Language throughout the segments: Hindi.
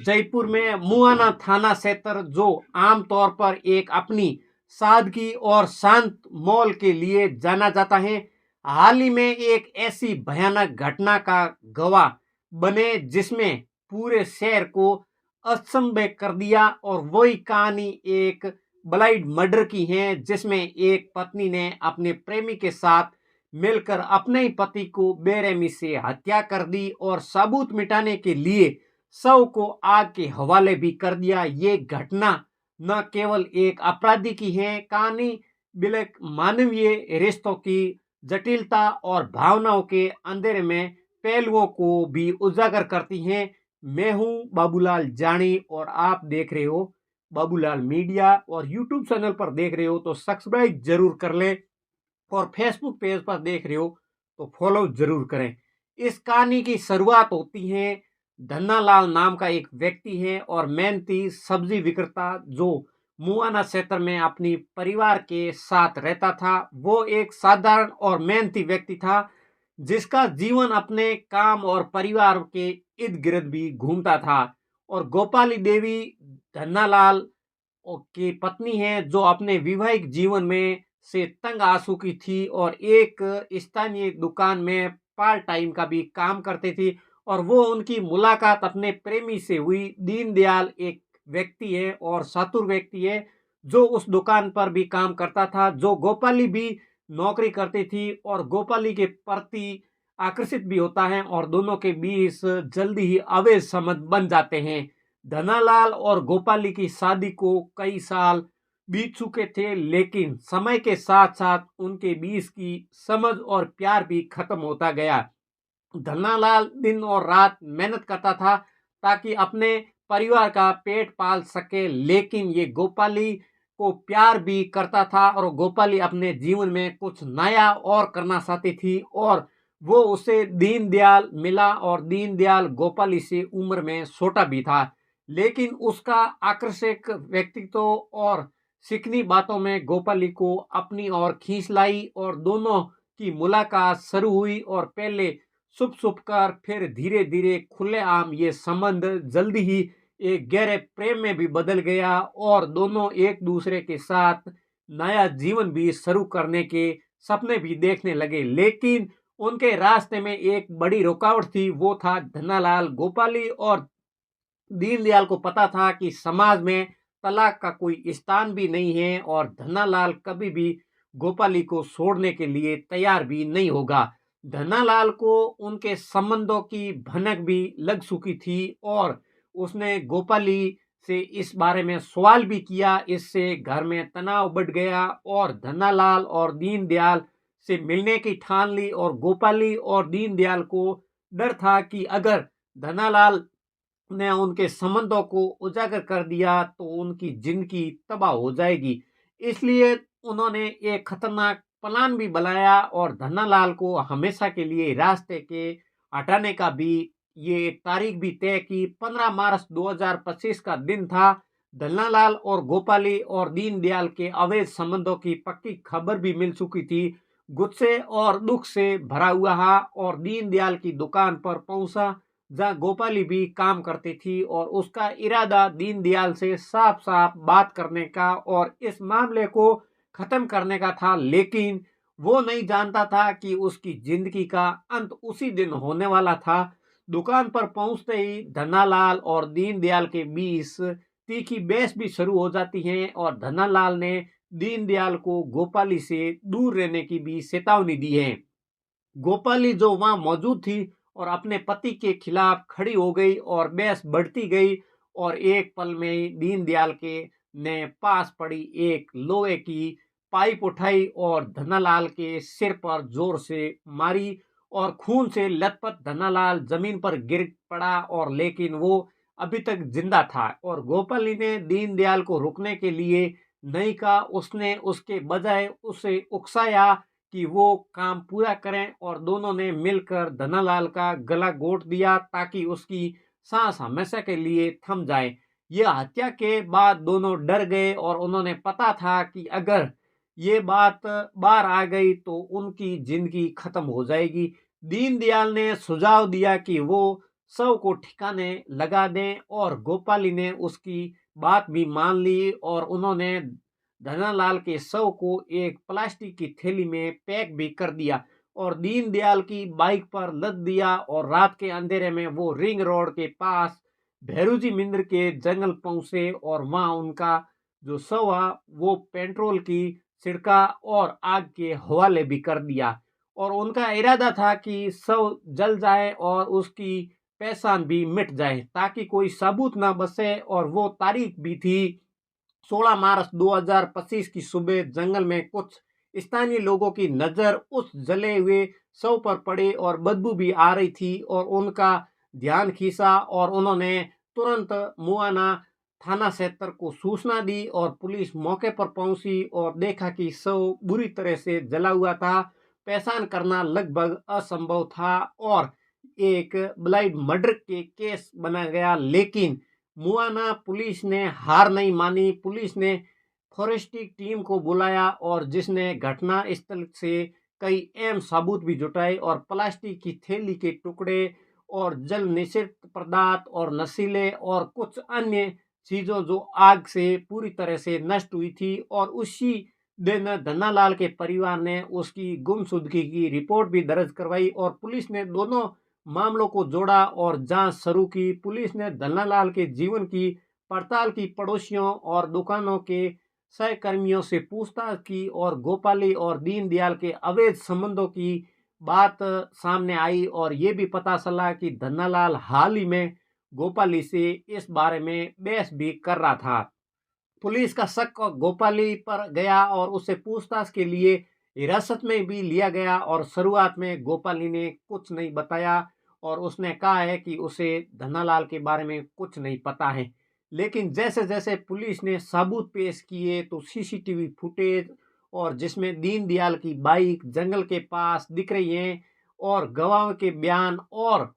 जयपुर में मुआना थाना क्षेत्र जो आमतौर पर एक अपनी सादगी और शांत माहौल के लिए जाना जाता है, हाल ही में एक ऐसी भयानक घटना का गवाह बने जिसमें पूरे शहर को अचंभे कर दिया। और वही कहानी एक ब्लाइंड मर्डर की है, जिसमें एक पत्नी ने अपने प्रेमी के साथ मिलकर अपने ही पति को बेरहमी से हत्या कर दी और सबूत मिटाने के लिए शव को आग के हवाले भी कर दिया। ये घटना न केवल एक अपराधी की है कहानी, बल्कि मानवीय रिश्तों की जटिलता और भावनाओं के अंधेरे में पहलुओं को भी उजागर करती है। मैं हूं बाबूलाल जानी और आप देख रहे हो बाबूलाल मीडिया, और यूट्यूब चैनल पर देख रहे हो तो सब्सक्राइब जरूर कर ले, और फेसबुक पेज पर देख रहे हो तो फॉलो जरूर करें। इस कहानी की शुरुआत होती है, धन्नालाल नाम का एक व्यक्ति है और मेहनती सब्जी विक्रेता जो मुआना क्षेत्र में अपनी परिवार के साथ रहता था। वो एक साधारण और मेहनती व्यक्ति था जिसका जीवन अपने काम और परिवार के इर्द गिर्द भी घूमता था। और गोपाली देवी धन्नालाल की पत्नी है जो अपने वैवाहिक जीवन में से तंग आ चुकी थी और एक स्थानीय दुकान में पार्ट टाइम का भी काम करती थी। और वो उनकी मुलाकात अपने प्रेमी से हुई। दीनदयाल एक व्यक्ति है और चतुर व्यक्ति है जो उस दुकान पर भी काम करता था, जो गोपाली भी नौकरी करती थी और गोपाली के प्रति आकर्षित भी होता है, और दोनों के बीच जल्दी ही अवैध संबंध बन जाते हैं। धनालाल और गोपाली की शादी को कई साल बीत चुके थे, लेकिन समय के साथ साथ उनके बीच की समझ और प्यार भी खत्म होता गया। धनालाल दिन और रात मेहनत करता था ताकि अपने परिवार का पेट पाल सके, लेकिन ये गोपाली को प्यार भी करता था और गोपाली अपने जीवन में कुछ नया और करना चाहती थी। और वो उसे दीनदयाल मिला और दीनदयाल गोपाली से उम्र में छोटा भी था, लेकिन उसका आकर्षक व्यक्तित्व और चिकनी बातों में गोपाली को अपनी ओर खींच लाई। और दोनों की मुलाकात शुरू हुई और पहले छुप छुप कर फिर धीरे धीरे खुलेआम ये संबंध जल्दी ही एक गहरे प्रेम में भी बदल गया, और दोनों एक दूसरे के साथ नया जीवन भी शुरू करने के सपने भी देखने लगे। लेकिन उनके रास्ते में एक बड़ी रुकावट थी, वो था धनालाल। गोपाली और दीनदयाल को पता था कि समाज में तलाक का कोई स्थान भी नहीं है और धनालाल कभी भी गोपाली को छोड़ने के लिए तैयार भी नहीं होगा। धनालाल को उनके संबंधों की भनक भी लग चुकी थी और उसने गोपाली से इस बारे में सवाल भी किया। इससे घर में तनाव बढ़ गया और धनालाल और दीनदयाल से मिलने की ठान ली। और गोपाली और दीनदयाल को डर था कि अगर धनालाल ने उनके संबंधों को उजागर कर दिया तो उनकी जिंदगी तबाह हो जाएगी। इसलिए उन्होंने एक खतरनाक प्लान भी बनाया और धनालाल को हमेशा के लिए रास्ते के हटाने का भी ये तारीख भी तय की। 15 मार्च 2025 का दिन था। धनालाल और गोपाली और दीनदयाल के अवैध संबंधों की पक्की खबर भी मिल चुकी थी। गुस्से और दुख से भरा हुआ और दीनदयाल की दुकान पर पहुंचा जहां गोपाली भी काम करती थी, और उसका इरादा दीनदयाल से साफ साफ बात करने का और इस मामले को खत्म करने का था। लेकिन वो नहीं जानता था कि उसकी जिंदगी का अंत उसी दिन होने वाला था। दुकान पर पहुंचते ही धनालाल और दीनदयाल के बीच तीखी बहस भी शुरू हो जाती है और धनालाल ने दीनदयाल को गोपाली से दूर रहने की भी चेतावनी दी है। गोपाली जो वहां मौजूद थी और अपने पति के खिलाफ खड़ी हो गई और बहस बढ़ती गई, और एक पल में ही दीनदयाल के ने पास पड़ी एक लोहे की पाइप उठाई और धनालाल के सिर पर जोर से मारी, और खून से लथपथ धनालाल जमीन पर गिर पड़ा। और लेकिन वो अभी तक जिंदा था और गोपाली ने दीनदयाल को रोकने के लिए नहीं कहा, उसने उसके बजाय उसे उकसाया कि वो काम पूरा करें, और दोनों ने मिलकर धनालाल का गला घोंट दिया ताकि उसकी सांस हमेशा के लिए थम जाए। यह हत्या के बाद दोनों डर गए और उन्होंने पता था कि अगर ये बात बाहर आ गई तो उनकी जिंदगी खत्म हो जाएगी। दीनदयाल ने सुझाव दिया कि वो शव को ठिकाने लगा दें। और गोपाली ने उसकी बात भी मान ली और उन्होंने धनालाल के शव को एक प्लास्टिक की थैली में पैक भी कर दिया और दीनदयाल की बाइक पर लद दिया और रात के अंधेरे में वो रिंग रोड के पास भैरूजी मंदिर के जंगल पहुंचे और वहां उनका जो शव है वो पेट्रोल की छिड़का और आग के हवाले भी कर दिया। और उनका इरादा था कि शव जल जाए और उसकी पहचान भी मिट जाए ताकि कोई सबूत ना बचे। और वो तारीख भी थी 16 मार्च 2025 की सुबह। जंगल में कुछ स्थानीय लोगों की नजर उस जले हुए शव पर पड़ी और बदबू भी आ रही थी और उनका ध्यान खींचा और उन्होंने तुरंत मुआना थाना क्षेत्र को सूचना दी और पुलिस मौके पर पहुंची और देखा कि शव बुरी तरह से जला हुआ था। पहचान करना लगभग असंभव था और एक ब्लाइंड मर्डर के केस बना गया। लेकिन मुआना पुलिस ने हार नहीं मानी। पुलिस ने फॉरेंसिक टीम को बुलाया और जिसने घटना स्थल से कई अहम सबूत भी जुटाए और प्लास्टिक की थैली के टुकड़े और जल निषिद्ध पदार्थ और नशीले और कुछ अन्य चीजों जो आग से पूरी तरह से नष्ट हुई थी। और उसी दिन धन्नालाल के परिवार ने उसकी गुमशुदगी की रिपोर्ट भी दर्ज करवाई और पुलिस ने दोनों मामलों को जोड़ा और जांच शुरू की। पुलिस ने धन्नालाल के जीवन की पड़ताल की, पड़ोसियों और दुकानों के सहकर्मियों से पूछताछ की और गोपाली और दीनदयाल के अवैध संबंधों की बात सामने आई। और ये भी पता चला कि धन्नालाल हाल ही में गोपाली से इस बारे में बहस भी कर रहा था। पुलिस का शक गोपाली पर गया और उसे पूछताछ के लिए हिरासत में भी लिया गया। और शुरुआत में गोपाली ने कुछ नहीं बताया और उसने कहा है कि उसे धन्नालाल के बारे में कुछ नहीं पता है। लेकिन जैसे जैसे पुलिस ने सबूत पेश किए तो सीसीटीवी फुटेज और जिसमें दीनदयाल की बाइक जंगल के पास दिख रही है और गवाह के बयान और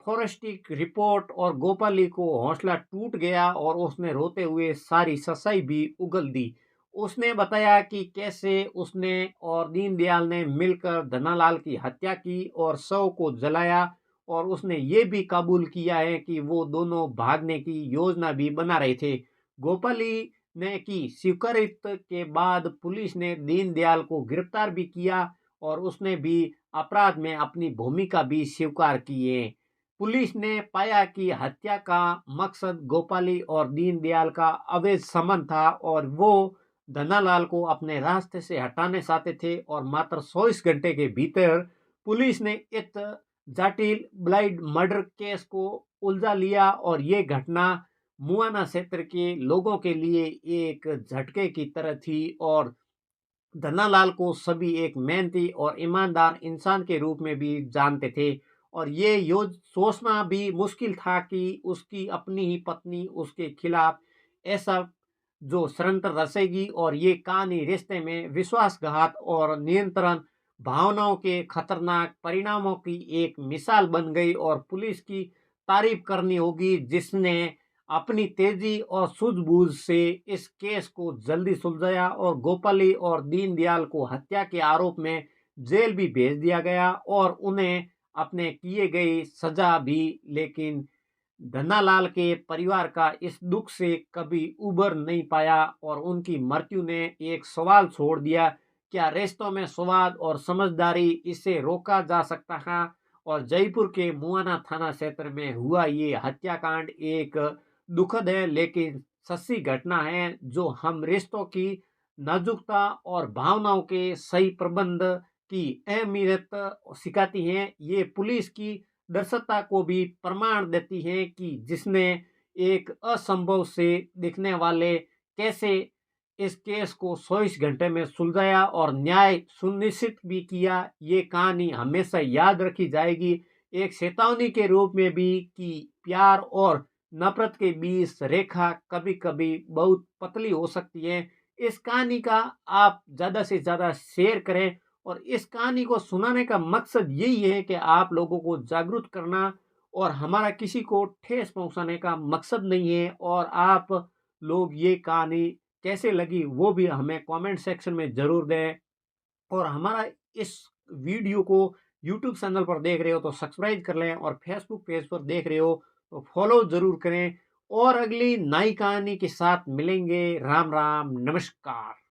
फॉरेंसिक रिपोर्ट और गोपाली को हौसला टूट गया और उसने रोते हुए सारी सच्चाई भी उगल दी। उसने बताया कि कैसे उसने और दीनदयाल ने मिलकर धनालाल की हत्या की और शव को जलाया। और उसने ये भी कबूल किया है कि वो दोनों भागने की योजना भी बना रहे थे। गोपाली ने की स्वीकृत के बाद पुलिस ने दीनदयाल को गिरफ्तार भी किया और उसने भी अपराध में अपनी भूमिका भी स्वीकार की है। पुलिस ने पाया कि हत्या का मकसद गोपाली और दीनदयाल का अवैध संबंध था और वो धनालाल को अपने रास्ते से हटाने चाहते थे। और मात्र 24 घंटे के भीतर पुलिस ने इस जटिल ब्लाइंड मर्डर केस को उलझा लिया और ये घटना मुआना क्षेत्र के लोगों के लिए एक झटके की तरह थी। और धन्नालाल को सभी एक मेहनती और ईमानदार इंसान के रूप में भी जानते थे। और ये योज सोचना भी मुश्किल था कि उसकी अपनी ही पत्नी उसके खिलाफ ऐसा जो षड्यंत्र रचेगी। और ये कहानी रिश्ते में विश्वासघात और नियंत्रण भावनाओं के खतरनाक परिणामों की एक मिसाल बन गई। और पुलिस की तारीफ करनी होगी जिसने अपनी तेजी और सूझबूझ से इस केस को जल्दी सुलझाया और गोपाली और दीनदयाल को हत्या के आरोप में जेल भी भेज दिया गया और उन्हें अपने किए गई सजा भी। लेकिन धन्नालाल के परिवार का इस दुख से कभी उबर नहीं पाया और उनकी मृत्यु ने एक सवाल छोड़ दिया, क्या रिश्तों में स्वाद और समझदारी इसे रोका जा सकता है। और जयपुर के मुआना थाना क्षेत्र में हुआ ये हत्याकांड एक दुखद है लेकिन सच्ची घटना है जो हम रिश्तों की नाजुकता और भावनाओं के सही प्रबंध की अहमियत सिखाती हैं। ये पुलिस की दृढ़ता को भी प्रमाण देती है कि जिसने एक असंभव से दिखने वाले कैसे इस केस को 24 घंटे में सुलझाया और न्याय सुनिश्चित भी किया। ये कहानी हमेशा याद रखी जाएगी एक चेतावनी के रूप में भी कि प्यार और नफरत के बीच रेखा कभी कभी बहुत पतली हो सकती है। इस कहानी का आप ज़्यादा से ज़्यादा शेयर करें और इस कहानी को सुनाने का मकसद यही है कि आप लोगों को जागरूक करना और हमारा किसी को ठेस पहुंचाने का मकसद नहीं है। और आप लोग ये कहानी कैसे लगी वो भी हमें कमेंट सेक्शन में ज़रूर दें और हमारा इस वीडियो को यूट्यूब चैनल पर देख रहे हो तो सब्सक्राइब कर लें, और फेसबुक पेज पर देख रहे हो तो फॉलो ज़रूर करें। और अगली नई कहानी के साथ मिलेंगे। राम राम, नमस्कार।